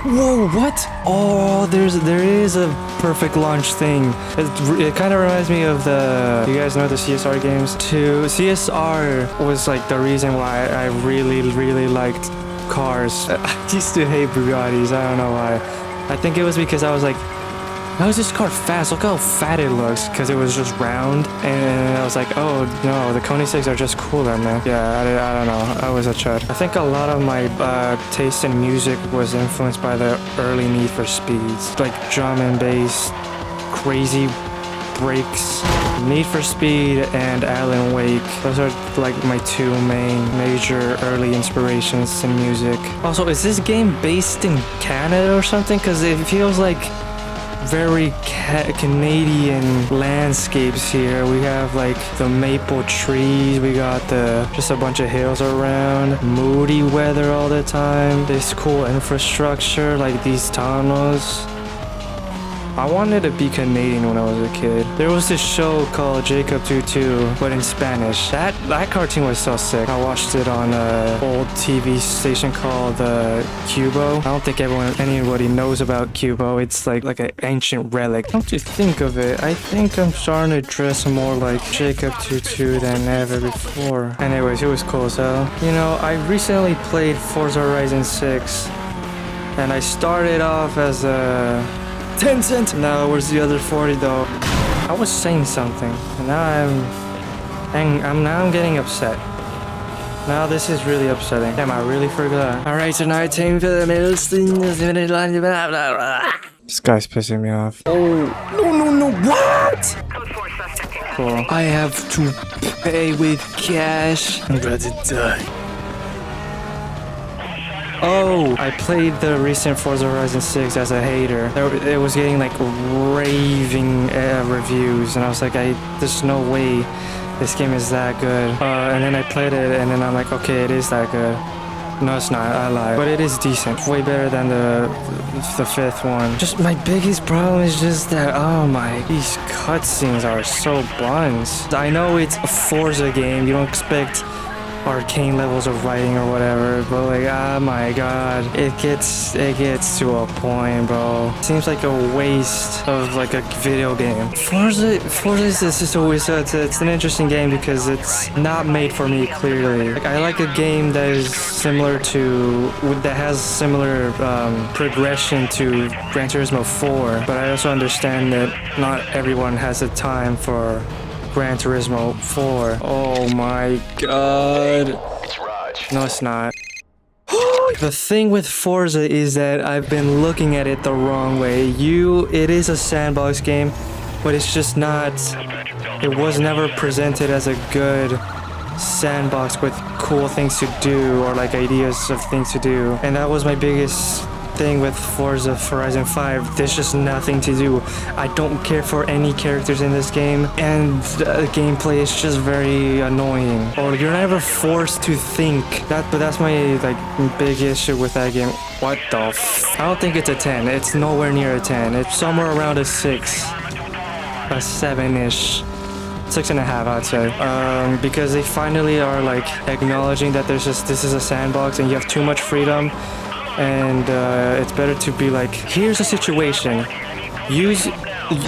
Whoa, what? Oh, there is a perfect launch thing. It kind of reminds me of you guys know the CSR games too. CSR was like the reason why I really liked cars. I used to hate Bugattis. I don't know why. I think it was because I was like, how is this car fast? Look how fat it looks, because it was just round. And I was like, oh no, the Koenigseggs are just cooler, man. Yeah, I don't know. I was a chud. I think a lot of my taste in music was influenced by the early Need for Speeds. Like drum and bass, crazy breaks. Need for Speed and Alan Wake. Those are like my two major early inspirations in music. Also, is this game based in Canada or something? Because it feels like very Canadian landscapes here. We have like the maple trees, we got just a bunch of hills around, moody weather all the time, this cool infrastructure like these tunnels. I wanted to be Canadian when I was a kid. There was this show called Jacob 22, but in Spanish. That cartoon was so sick. I watched it on an old TV station called Cubo. I don't think anybody knows about Cubo. It's like an ancient relic. Come to think of it, I think I'm starting to dress more like Jacob 22 than ever before. Anyways, it was cool. So, you know, I recently played Forza Horizon 6, and I started off as a 10 cents. Now where's the other 40 though? I was saying something, and now I'm getting upset. Now this is really upsetting. Damn, I really forgot. Alright, so now time for the middle. This guy's pissing me off. Oh no, what? Cool. I have to pay with cash. I'm about to die. Oh, I played the recent Forza Horizon 6 as a hater. It was getting like raving reviews, and I was like, there's no way this game is that good. And then I played it, and then I'm like, okay, it is that good. No, it's not. I lied. But it is decent. Way better than the fifth one. Just my biggest problem is just that, oh my, these cutscenes are so buns. I know it's a Forza game. You don't expect arcane levels of writing or whatever, but like, oh my god, it gets to a point, bro. It seems like a waste of like a video game. Forza is just always it's an interesting game because it's not made for me, clearly. Like, I like a game that is similar to that has similar progression to Gran Turismo 4, but I also understand that not everyone has the time for Gran Turismo 4. Oh my god. No, it's not. The thing with Forza is that I've been looking at it the wrong way. It is a sandbox game, but it's just not. It was never presented as a good sandbox with cool things to do or like ideas of things to do. And that was my biggest thing with Forza Horizon 5. There's just nothing to do. I don't care for any characters in this game, and the gameplay is just very annoying. Or you're never forced to think. But that's my like big issue with that game. What the I don't think it's a 10. It's nowhere near a 10. It's somewhere around a 6. A 7-ish. 6.5, I'd say. Because they finally are like acknowledging that this is a sandbox and you have too much freedom. And it's better to be like, here's a situation. Use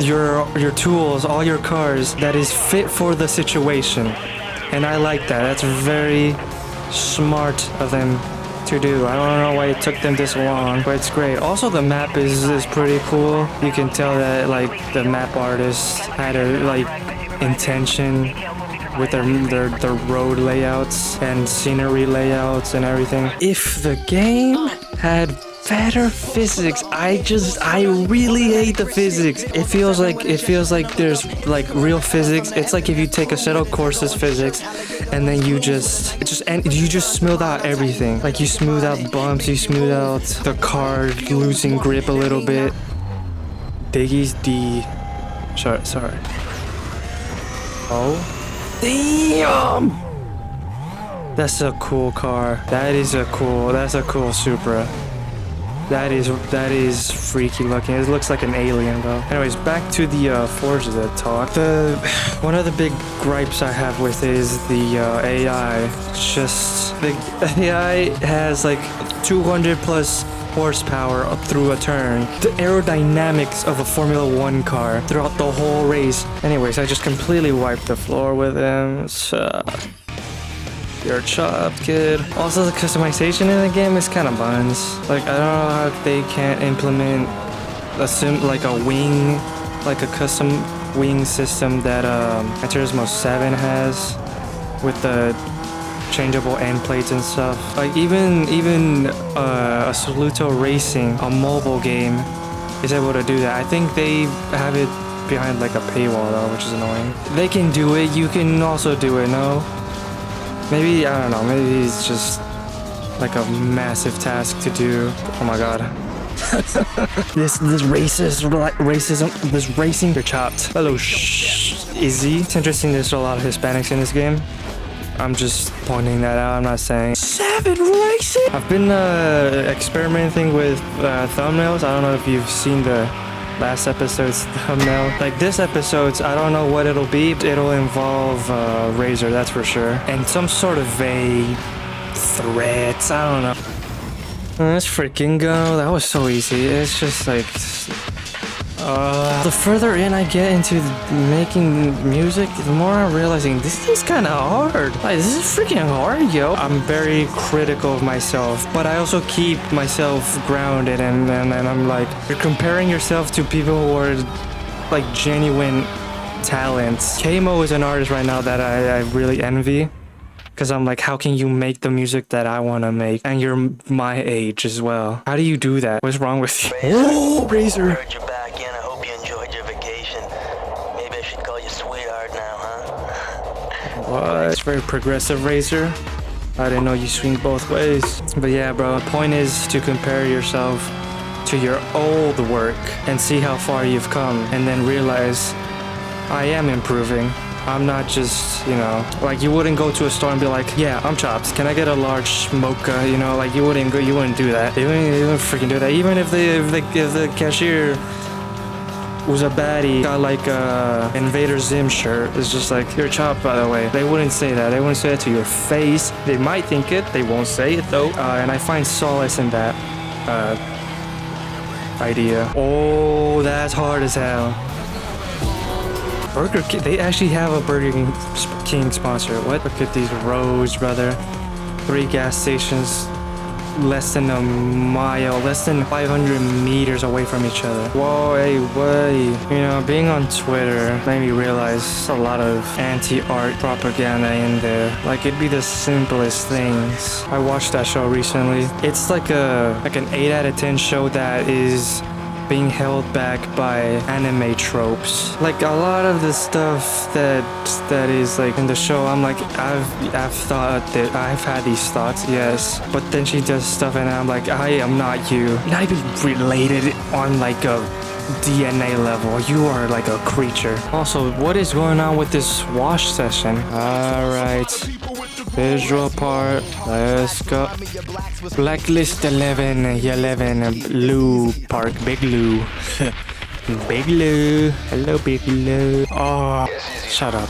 your tools, all your cars that is fit for the situation. And I like that. That's very smart of them to do. I don't know why it took them this long, but it's great. Also, the map is pretty cool. You can tell that like the map artist had a like intention with their road layouts and scenery layouts and everything. If the game had better physics, I really hate the physics. It feels like there's like real physics. It's like if you take a set of courses physics and then you just smooth out everything. Like you smooth out bumps, you smooth out the car losing grip a little bit. Biggie's D. Sorry. Oh. Damn! That's a cool car. That's a cool Supra. That is freaky looking. It looks like an alien though. Anyways, back to the Forza talk. One of the big gripes I have with it is the AI. It's just the AI has like 200 plus horsepower through a turn. The aerodynamics of a Formula 1 car throughout the whole race. Anyways, I just completely wiped the floor with him. So, you're chopped, kid. Also, the customization in the game is kind of buns. Like, I don't know how they can't implement like a wing, like a custom wing system that Gran Turismo 7 has with the changeable end plates and stuff. Like even a Saluto Racing, a mobile game, is able to do that. I think they have it behind like a paywall though, which is annoying. They can do it, you can also do it, no? Maybe, I don't know, maybe it's just like a massive task to do. Oh my god. this racism, this racing, you're chopped. Hello, Izzy. It's interesting there's a lot of Hispanics in this game. I'm just pointing that out. I'm not saying 7 racing. I've been experimenting with thumbnails. I don't know if you've seen the last episode's thumbnail. Like this episode's, I don't know what it'll be. It'll involve Razor, that's for sure, and some sort of vague threats. I don't know. Let's freaking go. That was so easy. It's just like the further in I get into making music, the more I'm realizing this is kind of hard. Like, this is freaking hard, yo. I'm very critical of myself, but I also keep myself grounded, and I'm like, you're comparing yourself to people who are like genuine talents. K-Mo is an artist right now that I really envy. Because I'm like, how can you make the music that I want to make? And you're my age as well. How do you do that? What's wrong with you? Oh, Razor. I heard you're back in. I hope you enjoyed your vacation. Maybe I should call you sweetheart now, huh? What? It's very progressive, Razor. I didn't know you swing both ways. But yeah, bro, the point is to compare yourself to your old work and see how far you've come. And then realize I am improving. I'm not just, you know, like you wouldn't go to a store and be like, yeah, I'm chopped. Can I get a large mocha? You know, like you wouldn't do that. You wouldn't freaking do that. Even if the cashier was a baddie, got like a Invader Zim shirt, it's just like, you're chopped, by the way. They wouldn't say that. They wouldn't say it to your face. They might think it. They won't say it though. And I find solace in that idea. Oh, that's hard as hell. Burger King, they actually have a Burger King sponsor. What? Look at these roads, brother. 3 gas stations, less than a mile, less than 500 meters away from each other. Whoa, hey, way. You know, being on Twitter made me realize a lot of anti-art propaganda in there. Like, it'd be the simplest things. I watched that show recently. It's like an 8 out of 10 show that is being held back by anime tropes. Like a lot of the stuff that is like in the show, I'm like, I've thought that I've had these thoughts, yes, but then she does stuff and I'm like, I am not you. Not even related on like a DNA level. You are like a creature. Also, what is going on with this wash session? Alright, visual part, let's go. Blacklist 11, Lou Park, Big Lou. Big Lou. Hello, Big Lou. Oh, shut up.